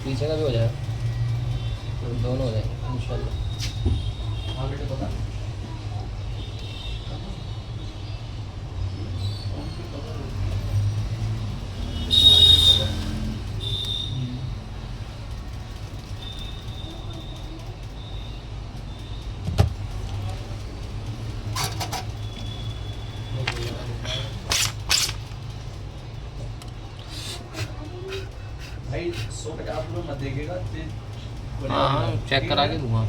पीछे का भी हो जाएगा, तो दोनों हो जाएंगे इंशाल्लाह। हाँ बेटे पता भाई 150 रुपये मत देखेगा हाँ हाँ चेक करा के दूँगा।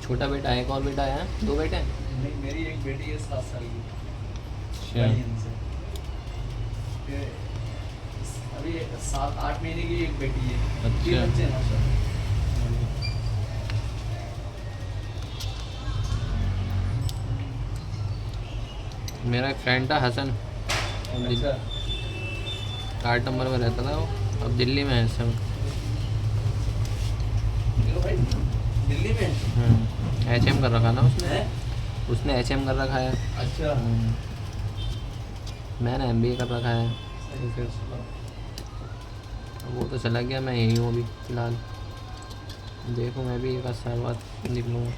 छोटा बेटा है, एक और बेटा है, 2 बेटे हैं? नहीं मेरी एक बेटी है 7 साल की। अच्छा। बड़ी इनसे। फिर अभी 7-8 महीने की एक बेटी है। अच्छा। 3 बच्चे हैं माशाल्लाह। मेरा एक फ्रेंड था हसन, अच्छा 8 नंबर में रहता था वो, अब दिल्ली में है इस समय। देखो भाई दिल्ली में HM कर रखा ना उसने, है। उसने HM कर रखा है। अच्छा मैंने MBA कर रखा है। वो तो चला गया, मैं यहीं हूँ अभी फ़िलहाल। देखो मैं भी 1 साल बाद निकलूँगा।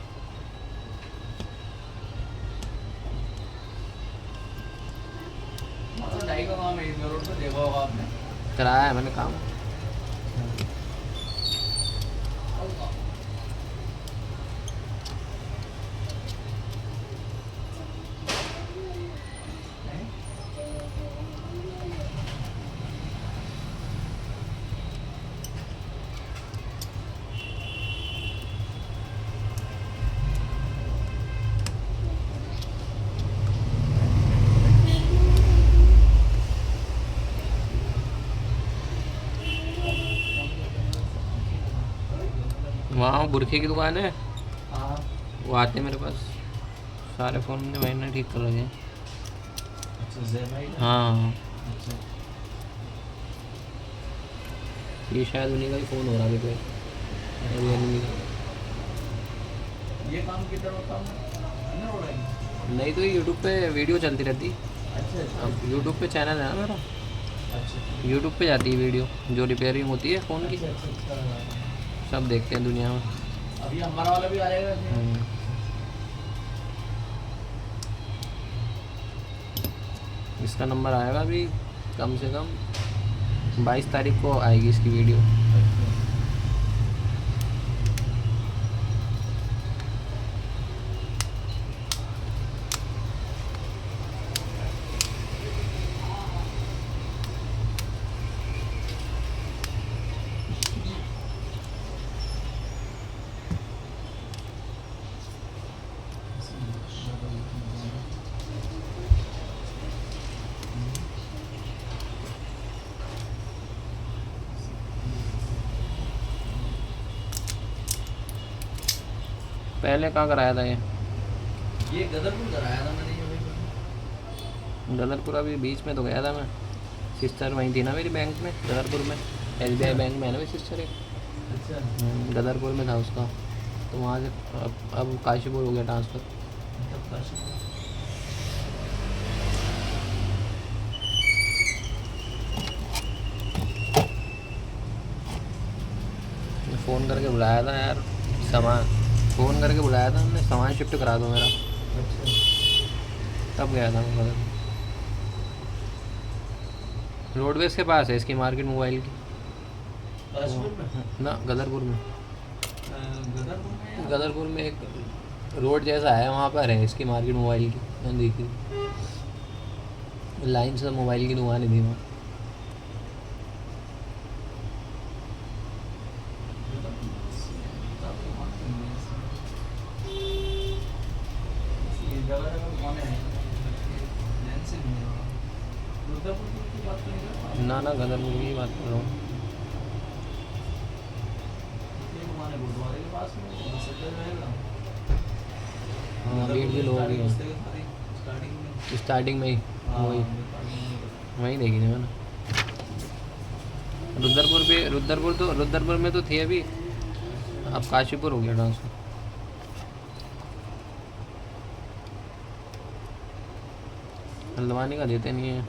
मतलब डाई का काम है इस रोड पे, देखा होगा आपने। कराया है मैंने काम। वहाँ बुरखे की दुकान है, हाँ वो आते मेरे पास, सारे फ़ोन मुझे मैंने ठीक कर रखे हैं। अच्छा ज़ेमाई ना? हाँ अच्छा ये शायद उन्हीं का ही फ़ोन हो रहा है अभी रियलमी का। ये काम किधर होता है ना हो रहा है। नहीं तो यूट्यूब पे वीडियो चलती रहती। अच्छा अच्छा अब यूट्यूब पे चैनल है ना मेरा, अच्छा यूट्यूब पे जाती है वीडियो, जो रिपेयरिंग होती है फ़ोन की, अच्छा अच्छा अच्छा। सब देखते हैं दुनिया में। अभी हमारा वाला भी आ जाएगा ऐसे? इसका नंबर आएगा अभी कम से कम 22 तारीख को आएगी इसकी वीडियो। पहले कहाँ कराया था ये गदरपुर कराया था मैंने ये गदरपुर? अभी बीच में तो गया था मैं, सिस्टर वहीं थी ना मेरी बैंक में, गदरपुर में। SBI बैंक में है ना मेरी सिस्टर एक। अच्छा गदरपुर में था उसका, तो वहाँ से अब काशीपुर हो गया ट्रांसफ़र। फ़ोन करके बुलाया था यार, फ़ोन करके बुलाया था हमने, सामान शिफ्ट करा दो मेरा। अच्छा तब गया था मैं गदरपुर। रोडवेज के पास है इसकी मार्केट मोबाइल की। काशपुर में ना गदरपुर में। गदरपुर में यार। गदरपुर में एक रोड जैसा है, वहाँ पर है इसकी मार्केट मोबाइल की। मैंने देखी लाइन से मोबाइल की दुकान थी वहाँ। ये जगह जगह घुमाने हैं, लाइन से नहीं है। रुद्रपुर की बात नहीं कर रहा। ना ना गदरपुर की बात कर रहा हूँ। ये घुमाने गुरुद्वारे के पास में वहाँ से चल जाएगा। हाँ भीड़ भी लोग ही स्टार्टिंग में स्टार्टिंग में ही वही वहीं देखी थी मैंने। रुद्रपुर में तो थी अभी, अब काशीपुर हो गया ट्रांसफर। हल्द्वानी का देते नहीं है,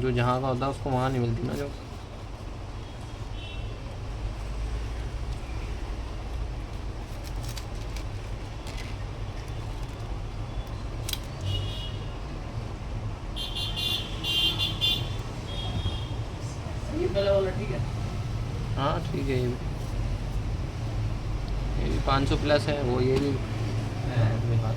जो जहाँ का होता है उसको वहाँ नहीं मिलती ना जो। ये पहले वाला ठीक है। हाँ ठीक है, ये भी 500 प्लस है वो, ये भी बेकार।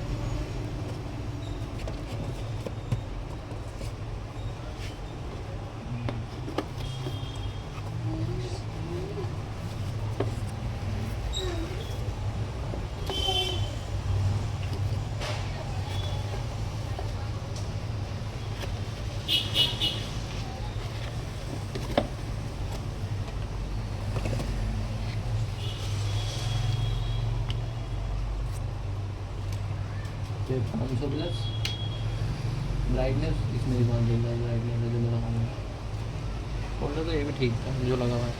ये 500 प्लस ब्राइटनेस, इसमें भी 500 प्लस ब्राइटनेस है जो मेरा काम है। फोल्डर तो ये भी ठीक था जो लगा हुआ है।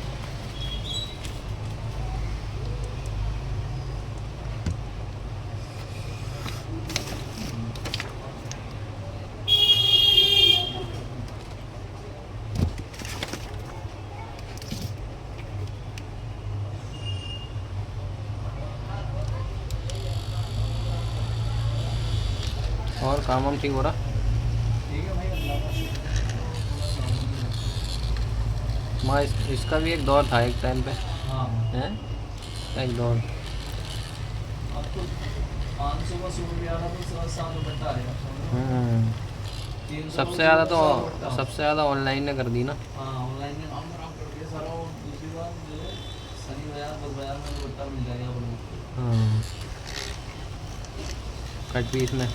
और काम वाम ठीक हो रहा? ठीक है भाई, अल्लाह का शुक्र है। माँ इसका भी एक दौर था एक टाइम पे, हाँ हैं? एक दौर। अब तो 500 का सूट भी आ रहा तो 700 बट्टा आएगा। हम्म, 300 सबसे का ज़्यादा सूट तो 700 बट्टा। सबसे ज़्यादा ऑनलाइन ने कर दी ना। हाँ ऑनलाइन में काम खराब कर दिया सारा। और दूसरी बात जो है शनि बाजार बस बाजार में बट्टा मिल जाएगा आप लोगों को। हाँ कट पीस में।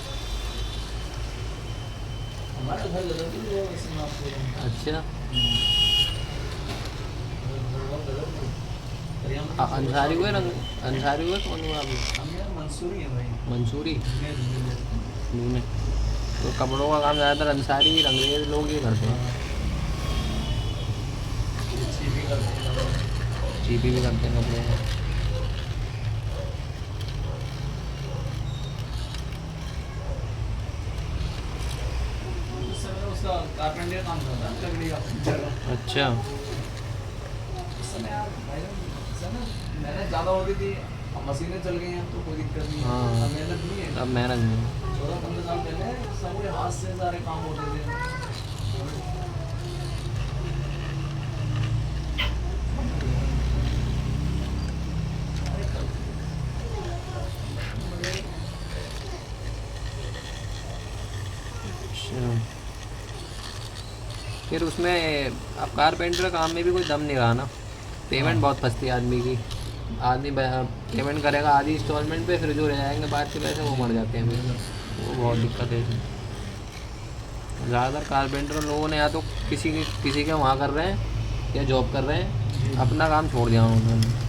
हमारे घर गदर भी है वैसे मैं आपको अच्छा हम अंसारी हुए कौन हुआ आप? यार मंसूरी है भाई। मंसूरी मैं लूने। तो कपड़ों का काम ज़्यादातर अंसारी रंगरेज लोग ही करते हैं। चीपी करते हैं। चीपी भी करते हैं कपड़ों का। उस समय उसका कारपेंटर काम करता है लकड़ी का। अच्छा उस समय यार भाई उस समय मेहनत ज़्यादा होती थी। अब मशीनें चल गई हैं तो कोई दिक्कत नहीं है। हाँ। अब मेहनत नहीं है। अब मेहनत नहीं। 14-15 साल पहले सब पूरे हाथ से सारे काम होते थे। अच्छा फिर उसमें अब कारपेंटर काम में भी कोई दम नहीं रहा ना। पेमेंट बहुत फंसती है आदमी की। आदमी पेमेंट करेगा आधी इंस्टॉलमेंट पे, फिर जो रह जाएंगे बाद के पैसे वो मर जाते हैं फिर। वो बहुत दिक्कत है इसमें। ज़्यादातर कारपेंटर लोगों ने या तो किसी के वहाँ कर रहे हैं या जॉब कर रहे हैं, अपना काम छोड़ दिया उन्होंने।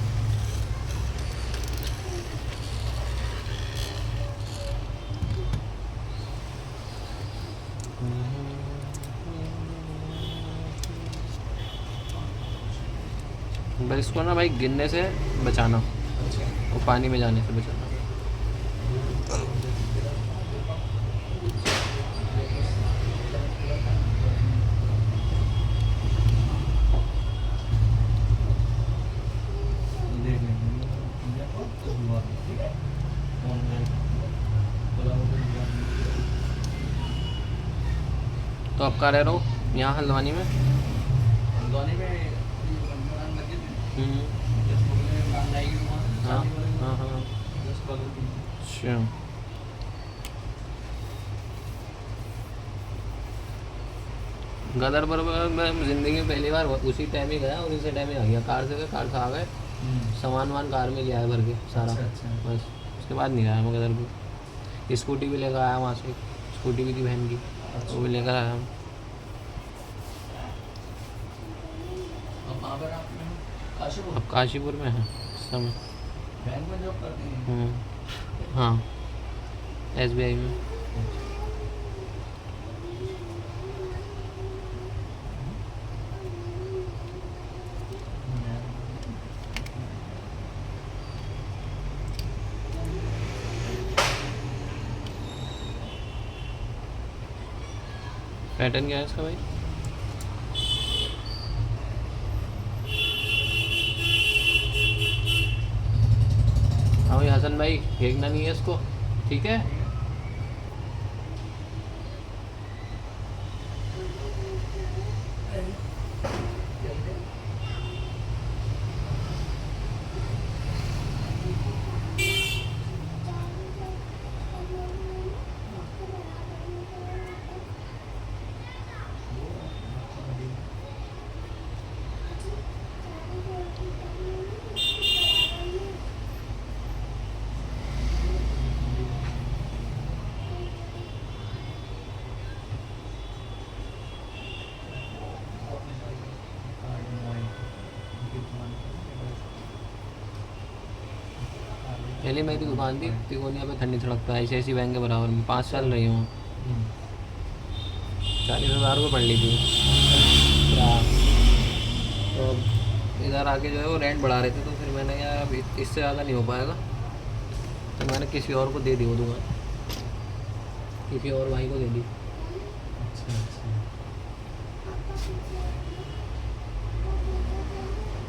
बस इसको ना भाई गिरने से बचाना और पानी में जाने से बचाना। देख लेंगे तो हुआ ठीक है। ऑनलाइन बोला वो तो हुआ नहीं। तो अब कहाँ रह रहे हो? यहाँ हल्द्वानी में? हल्द्वानी में रंगमरान लगे थे, हम्म, जस्ट बगल में ब्रांड आएगी वहाँ हाँ शादी वाले हाँ में, हाँ। जस्ट बगल में। अच्छा, गदर पर मैं ज़िंदगी में पहली बार उसी टाइम ही गया और उसी टाइम ही आ गया। कार से गए, कार से आ गए, सामान वामान कार में ले आए भर के सारा। अच्छा अच्छा। बस उसके बाद नहीं आया मैं गदर पे। स्कूटी भी लेकर आया वहाँ से, स्कूटी भी थी बहन की, वो भी लेकर आया हूँ। अब वहाँ पर आप में काशीपुर अब काशीपुर में है इस समय। बैंक में जॉब करते हैं। हाँ, SBI में। पैटर्न क्या है इसका भाई? हाँ भाई हसन भाई, फेंकना नहीं है इसको, ठीक है? पहले मेरी दुकान थी तिकोनिया पे, ठंडी सड़क पे, ICICI बैंक के बराबर में, 5 साल रही हूँ। 40,000 रुपये पड़ ली थी क्या। तो अब इधर आके जो है वो रेंट बढ़ा रहे थे, तो फिर मैंने कहा अब इससे ज़्यादा नहीं हो पाएगा, तो मैंने किसी और को दे दी वो दुकान, किसी और भाई को दे दी। अच्छा अच्छा।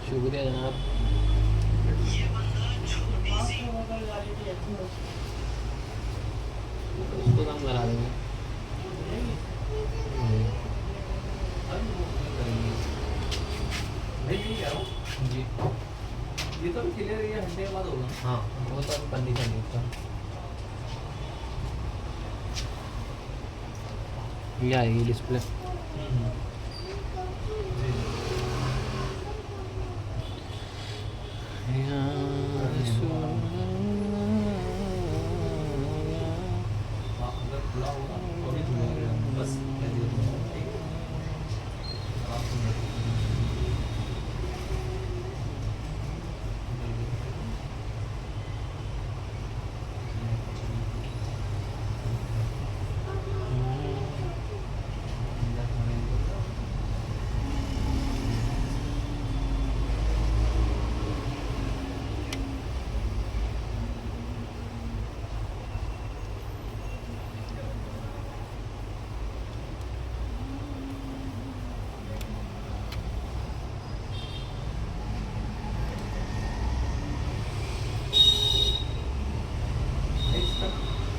शुक्रिया जनाब। उसको कम करा देंगे। भाई ये कह रहा हूँ जी ये तो क्लियर, ये घंटे के बाद होगा। हाँ, वो तो अभी कंडीशन है उसका। ये आएगी डिस्प्ले। हाँ अगर खुला होगा तो अभी खुला बस कह दिया तुमने, ठीक है? आराम से बैठो।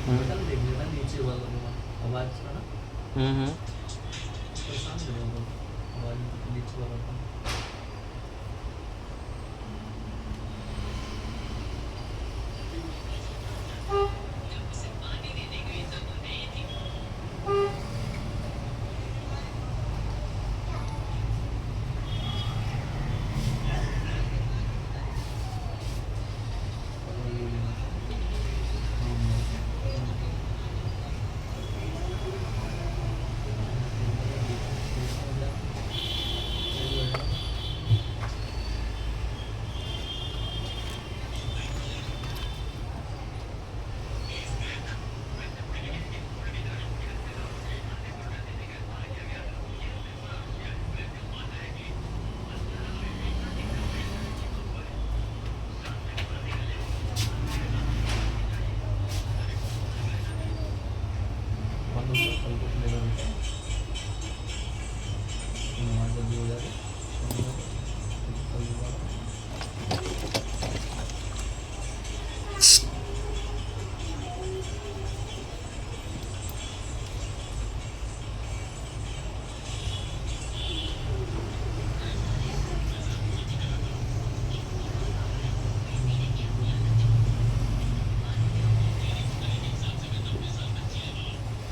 बटन देख लेना नीचे वाला वो आवाज का ना, परेशान कर रहा था आवाज नीचे वाला था।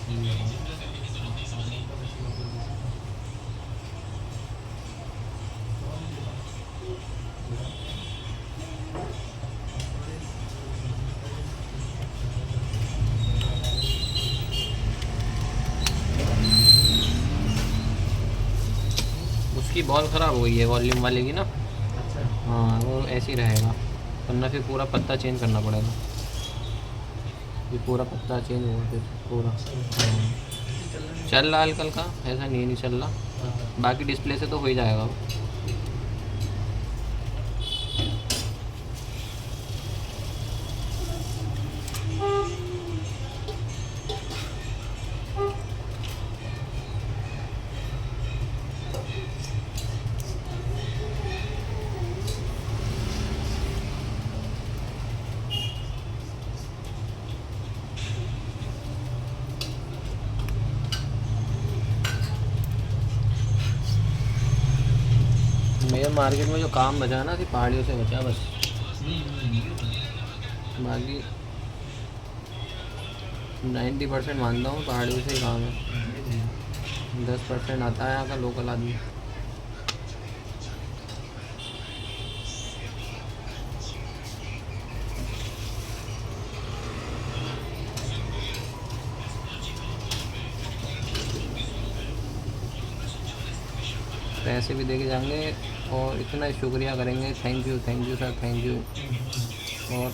उसकी बॉल ख़राब हो गई है वॉल्यूम वाले की ना। अच्छा हाँ वो ऐसे ही रहेगा, वरना फिर पूरा पत्ता चेंज करना पड़ेगा। ये पूरा पत्ता चेंज होगा फिर पूरा। हाँ चल रहा हल्का हल्का, ऐसा नहीं चल रहा। हाँ बाकी डिस्प्ले से तो हो ही जाएगा। मेरे मार्केट में जो काम बचा ना सिर्फ पहाड़ियों से बचा बस। बाकी 90% मानता हूँ पहाड़ियों से ही काम है। 10% आता है यहाँ का लोकल आदमी। पैसे भी दे के जाएंगे और इतना शुक्रिया करेंगे, thank you sir, thank you. और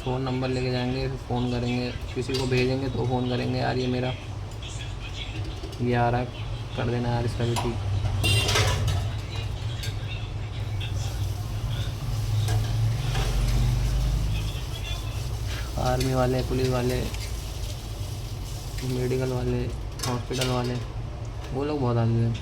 फ़ोन नंबर लेके जाएंगे, फिर फ़ोन करेंगे, किसी को भेजेंगे तो फ़ोन करेंगे, यार ये मेरा ये आ रहा है, कर देना यार इसका भी ठीक। आर्मी वाले, पुलिस वाले, मेडिकल वाले, हॉस्पिटल वाले, वो लोग बहुत आते हैं।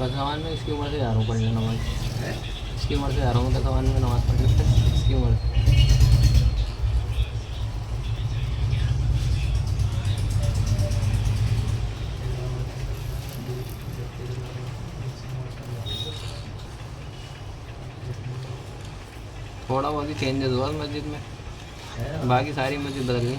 कसावान में इसकी उम्र से जा रहा हूँ पढ़ने नमाज। इसकी उम्र से जा रहा हूँ कसावान में नमाज़ पढ़ने, इसकी उम्र से। थोड़ा बहुत ही चेंजेस हुआ मस्जिद में, बाकी सारी मस्जिद बदल गई।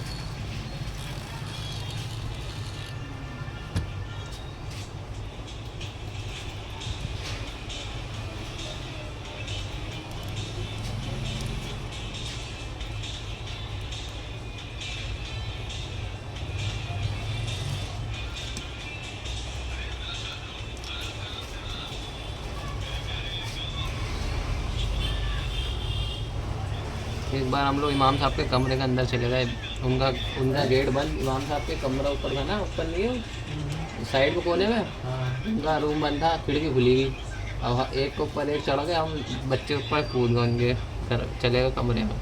एक बार हम लोग इमाम साहब के कमरे के अंदर चले गए, उनका उनका गेट बंद, इमाम साहब के कमरा ऊपर था ना, ऊपर नहीं है साइड में कोने में, उनका रूम बंद था, खिड़की खुली हुई। अब एक के ऊपर एक चढ़ गए हम, बच्चे ऊपर कूद गए उनके, चले गए कमरे में।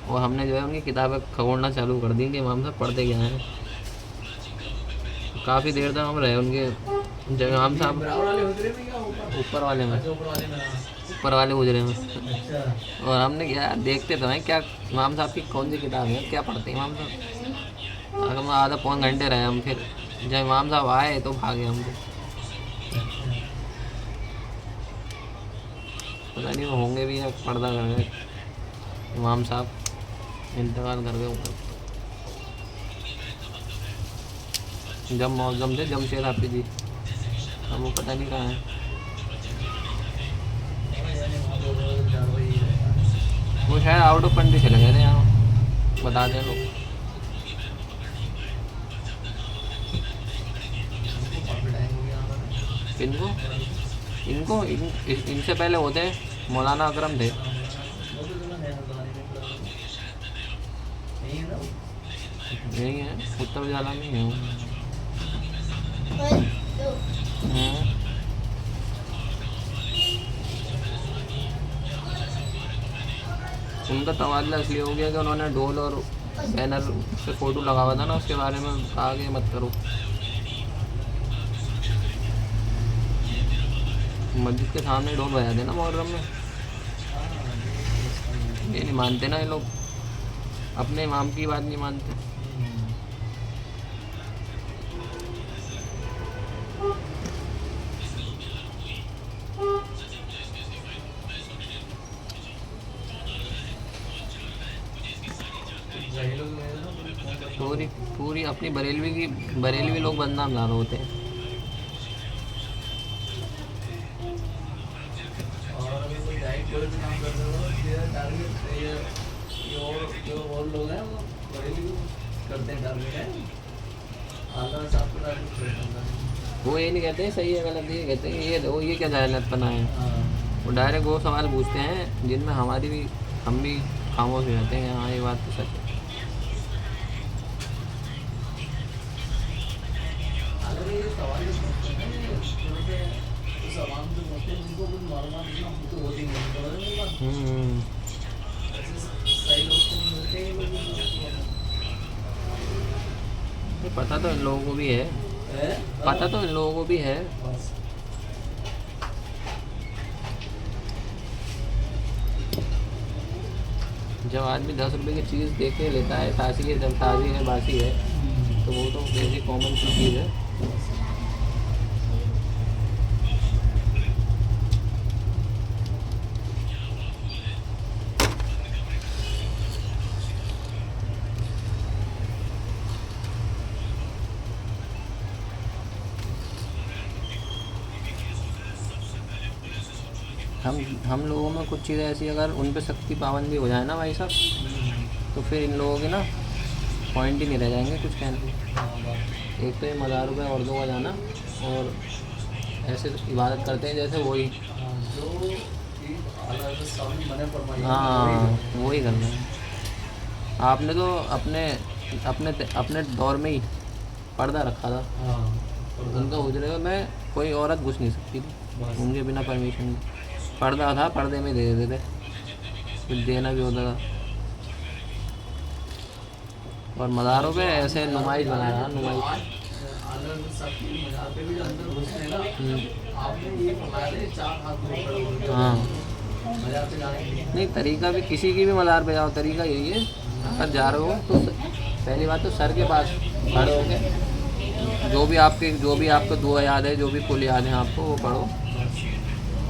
और हमने जो है उनकी किताबें खगोड़ना चालू कर दी कि इमाम साहब पढ़ते क्या हैं। काफ़ी देर तक हम रहे उनके, जब इमाम साहब ऊपर वाले में, ऊपर वाले गुजरे में। और हमने क्या देखते तो हैं क्या इमाम साहब की कौन सी किताब है, क्या पढ़ते हैं इमाम साहब। अगर हम आधा पौन घंटे रहे हम, फिर जब इमाम साहब आए तो भागे हम। पता नहीं वो होंगे भी या पर्दा कर गए। इमाम साहब इंतकाल कर गए ऊपर। जब मौजम थे जमशेद हाफिज जी, अब वो पता नहीं कहाँ है। वो शायद आउट ऑफ कंट्री चले गए थे, यहाँ बता दें लोग। इनको इनको इनसे पहले होते मौलाना अकरम थे। यही है, उत्तर उजाला में है वो। उनका तबादला इसलिए हो गया कि उन्होंने ढोल और बैनर से फ़ोटो लगा हुआ था ना, उसके बारे में कहा कि मत करो। मस्जिद के सामने ढोल बजाते ना मुहर्रम में। ये नहीं मानते ना ये लोग, अपने इमाम की बात नहीं मानते। पूरी पूरी अपनी बरेलवी लोग बदनाम ला रहे होते हैं। और अगर कोई डाइट कोई भी काम कर रहे हो, ये टारगेट ये और लोग हैं वो बरेली को करते हैं टारगेट है। आला साहब को टारगेट करते हैं। वो ये नहीं कहते सही है गलत, ये कहते हैं ये क्या जहालत बना है। हाँ। वो डायरेक्ट वो सवाल पूछते हैं जिनमें हम भी खामोश हो जाते हैं। हाँ ये बात तो सच है। अगर ये सवाल जो पूछते हैं उस आवाम जो होते हैं जिनको कुछ मालूमात इतना तो होती नहीं है, ऐसे सही लोग तो नहीं होते हैं लोग। ये पता तो इन लोगों को भी है, पता तो इन लोगों को भी है। बस जब आदमी 10 रुपये की चीज़ देख के लेता है, ताज़ी है, जब ताज़ी है बासी है, तो वो तो वैसी कॉमन सी चीज़ है। हम लोगों में कुछ चीज़ें ऐसी अगर उन पे सख्ती पाबंदी हो जाए ना भाई साहब, तो फिर इन लोगों के ना पॉइंट ही नहीं रह जाएंगे कुछ कहने के। एक तो ये मज़ारों पे औरतों का जाना, और ऐसे इबादत करते हैं जैसे वही, जो हाँ वही करना है। आपने तो अपने दौर में ही पर्दा रखा था, उनका हुजरे में कोई औरत घुस नहीं सकती थी उनके बिना परमिशन के। पर्दा था, पर्दे में दे देते थे, फिर देना भी होता था। और मज़ारों पे ऐसे नुमाइश बनाया, नुमाइश। हाँ नहीं, तरीका भी किसी की भी मज़ार पे जाओ, तरीका यही है, अगर जा रहे हो तो पहली बात तो सर के पास खड़े हो गए, जो भी आपको दुआ याद है, जो भी कुल याद है आपको, वो पढ़ो।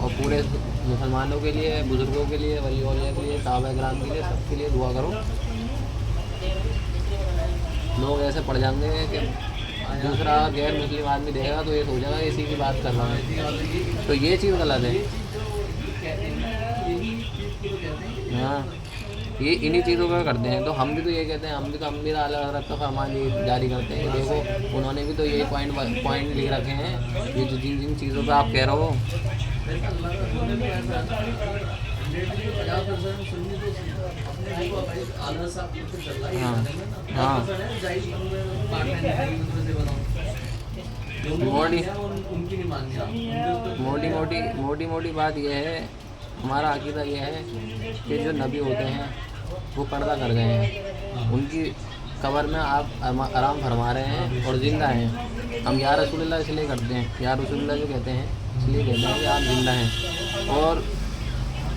और पूरे मुसलमानों के लिए, बुज़ुर्गों के लिए, वली औलिया के लिए, साहबा किराम के लिए, सबके लिए दुआ करो। लोग ऐसे पड़ जाएंगे कि दूसरा गैर मुस्लिम आदमी देखेगा तो ये सोचेगा इसी की बात कर रहा है, तो ये चीज़ गलत है। हाँ ये इन्हीं चीज़ों का करते हैं, तो हम भी तो ये कहते हैं, हम भी अल्लाह रब का फरमान जारी करते हैं। देखो उन्होंने भी तो यही पॉइंट लिख रखे हैं, ये जो जिन चीज़ों पे आप कह रहे हो। हाँ मोटी बात यह है, हमारा अकीदा यह है कि जो नबी होते हैं वो पर्दा कर गए हैं, उनकी कब्र में आप आराम फरमा रहे हैं और ज़िंदा हैं। हम या रसूलुल्लाह इसलिए करते हैं, या रसूलुल्लाह जो कहते हैं इसलिए कहते हैं कि आप ज़िंदा हैं। और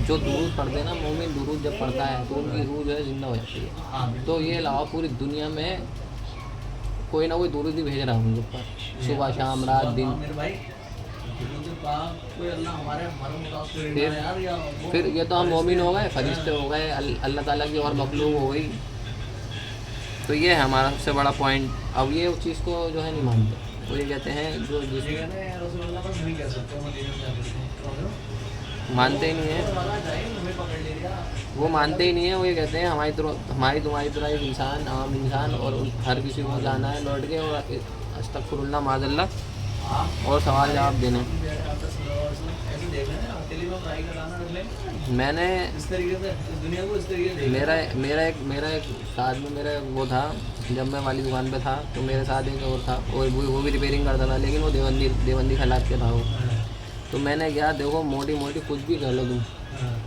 जो दुरूद पढ़ते हैं ना, मोमिन दुरूद जब पढ़ता है तो उनकी रूह जो है ज़िंदा हो जाती है। तो ये अलावा पूरी दुनिया में कोई ना कोई दुरूद ही भेज रहा है उनके ऊपर, सुबह शाम रात दिन। लेकिन जो पाक कोई अल्लाह हमारे हमारे मुताबिक फिर यार या वो फिर ये तो हम मोमिन हो गए, फरिश्ते हो गए, अल्लाह ताला की और मखलूक हो गई। तो ये है हमारा सबसे बड़ा पॉइंट। अब ये उस चीज़ को जो है नहीं मानते, वो ये कहते हैं जो जिस ये कहते हैं यार रसूलुल्लाह बस नहीं कह सकते मदीने में जाकर के मानते ही नहीं है, वाला जाए हमें पकड़ ले लिया वो मानते ही नहीं है। वो ये कहते हैं हमारी तुम्हारी तरह एक इंसान, आम इंसान, और हर किसी को जाना है लौट के, और अस्तगफिरुल्लाह माज़ल्लाह, आप और सवाल जवाब देने। ऐसे देख रहे हैं अकेले में फ्राई का दाना रख लेंगे मैंने इस तरीके से इस दुनिया को इस तरीके से देख मेरा एक साथ में मेरा वो था, जब मैं वाली दुकान पे था तो मेरे साथ एक और था, और वो भी रिपेयरिंग करता था, लेकिन वो देवबंदी खिलाफ के था वो। तो मैंने क्या, देखो मोटी मोटी कुछ भी कर लो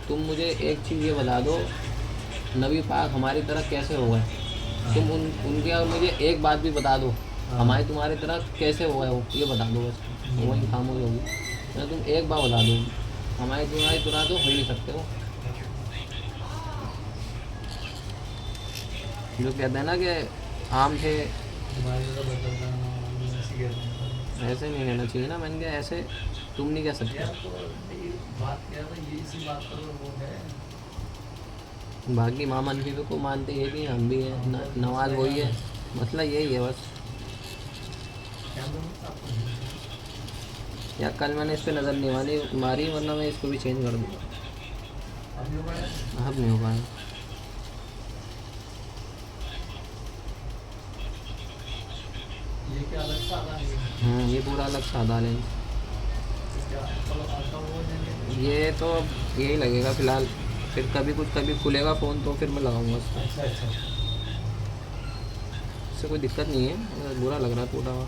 तुम मुझे एक चीज़ ये बता दो, नबी पाक हमारी तरह कैसे हो गए? तुम उनके और मुझे एक बात भी बता दो, हमारी तुम्हारी तरह कैसे हो गए वो, ये बता दो बस। वही खामोश होगी। मैं तुम एक बार बता दो, हमारी तुम्हारी तरह तो हो ही नहीं सकते हो। जो कहते हैं ना कि आम थे, ऐसे नहीं रहना चाहिए ना। मैंने कहा ऐसे तुम नहीं कह सकते। बात क्या है ये इसी बात पर वो है बाकी इमाम हनफी को मानते ये भी, हम भी हैं, नमाज वही है, मसला यही है बस। क्या बोलूं आपको या कल मैंने इस पर नज़र नहीं मारी, वरना मैं इसको भी चेंज कर दूँगा। अब जो है अब नहीं हो पाएगा। ये क्या अलग सा आता है ये पूरा अलग सादा लेंस। क्या आपका वो देंगे ये तो अब यही लगेगा फ़िलहाल, फिर कभी खुलेगा फ़ोन तो फिर मैं लगाऊंगा उसको। अच्छा अच्छा इससे कोई दिक्कत नहीं है, मगर बुरा लग रहा है टूटा हुआ।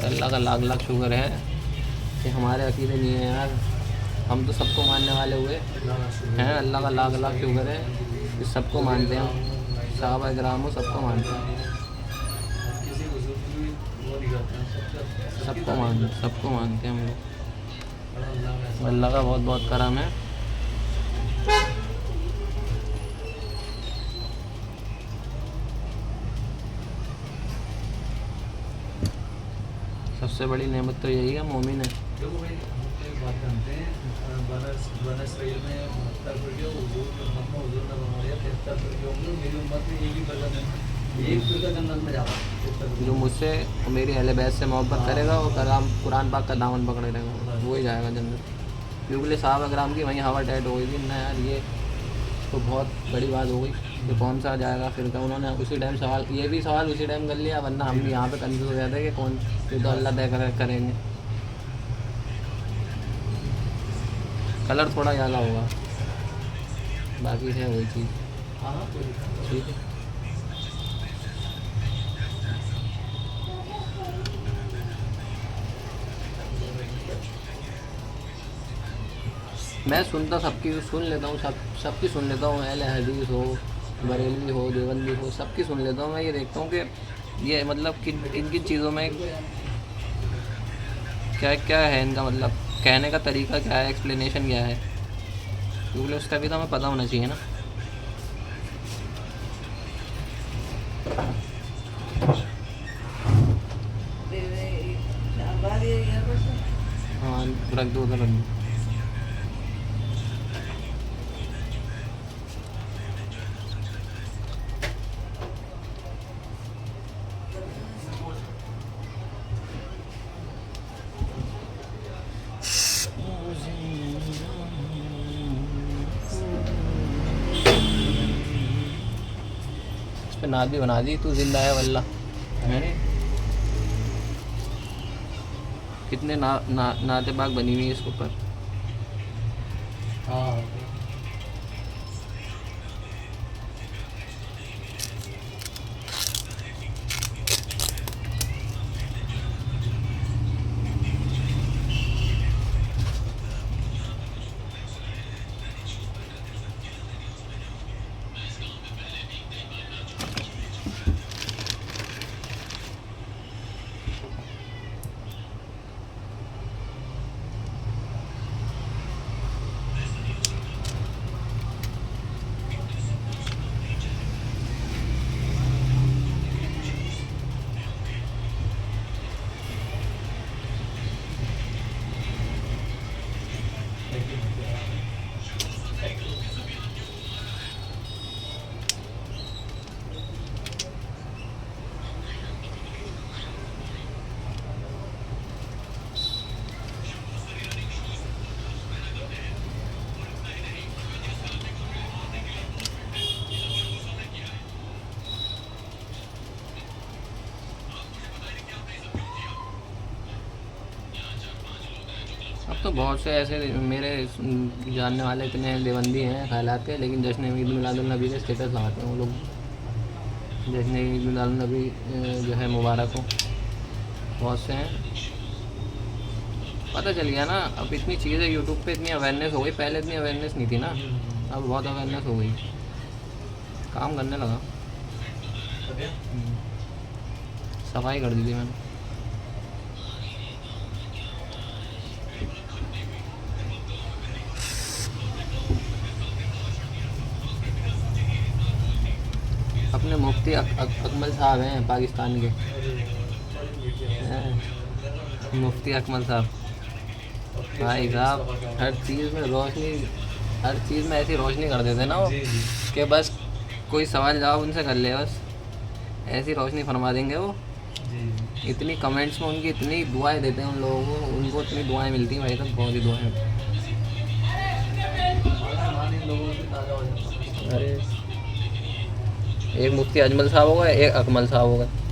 अल्लाह का लाख लाख शुक्र है कि हमारे अकीदे नहीं है यार, हम तो सबको मानने वाले हुए हैं। अल्लाह का लाख लाख शुक्र है कि सबको मानते हैं हम, साहबा किराम हो, सबको मानते हैं, किसी बुजुर्ग की भी वो नहीं करते हैं सबको मानते हैं हम लोग। बड़ा अल्लाह का अल्लाह का बहुत बहुत करम है। सबसे बड़ी नेमत तो यही है, मोमिन है। देखो भाई हम एक बात जानते हैं बनस रहील में 69 हुजूर की उम्मत में हुजूर ने फरमाया 73 होंगे मेरी उम्मत में एक ही फिरका जन्नत में जाता जो मुझसे और मेरी अहले बैत से मोहब्बत करेगा वो कुरान पाक का दामन पकड़े रहेगा, वो ही जाएगा जन्नत। क्योंकि साहब अकराम की वहीं हवा टाइट हो गई थी ना यार, ये तो बहुत बड़ी बात हो गई कि कौन सा जाएगा फिरका। उन्होंने उसी टाइम सवाल, ये भी सवाल उसी टाइम कर लिया, वरना हम भी यहाँ पे कंफ्यूज हो जाते कि कौन, ये तो अल्लाह तय करेंगे। कलर थोड़ा ज़्यादा होगा, बाकी है वही चीज़। हाँ कोई दिक्कत नहीं। ठीक है। मैं सुन लेता हूँ, सबकी सुन लेता हूँ, अहले हदीस हो, बरेलवी हो, देवबंदी हो, सबकी सुन लेता हूँ। मैं ये देखता हूँ कि ये मतलब किन किन चीज़ों में क्या क्या है, इनका मतलब कहने का तरीका क्या है, एक्सप्लेनेशन क्या है, क्योंकि उसका भी तो हमें पता होना चाहिए ना। हाँ रख दो, उधर रख दो। इस पे नाद भी बना दी, तू जिंदा है वल्ला है। कितने नाते बाग बनी हुई है इसके ऊपर। हाँ अब तो बहुत से ऐसे मेरे जानने वाले इतने देवबंदी हैं ख्यालात के, लेकिन जश्न ईद मिलादुलनबी के स्टेटस लगाते हैं वो लोग। जश्न ईद मिलादुलनबी जो है मुबारक हो। बहुत से हैं, पता चल गया ना। अब इतनी चीज़ें यूट्यूब पे, इतनी अवेयरनेस हो गई, पहले इतनी अवेयरनेस नहीं थी ना, अब बहुत अवेयरनेस हो गई, काम करने लगा। सफाई कर दी थी मैंने। अपने मुफ्ती अकमल साहब हैं पाकिस्तान के। मुफ्ती अकमल साहब भाई साहब हर चीज़ में रोशनी, हर चीज़ में ऐसी रोशनी कर देते ना वो कि बस कोई सवाल जवाब उनसे कर ले, बस ऐसी रोशनी फरमा देंगे वो। इतनी कमेंट्स में उनकी इतनी दुआएं देते हैं उन लोगों को, उनको इतनी दुआएं मिलती हैं भाई साहब, बहुत ही दुआएं। अरे एक मुफ्ती अजमल साहब होगा, एक अकमल साहब होगा।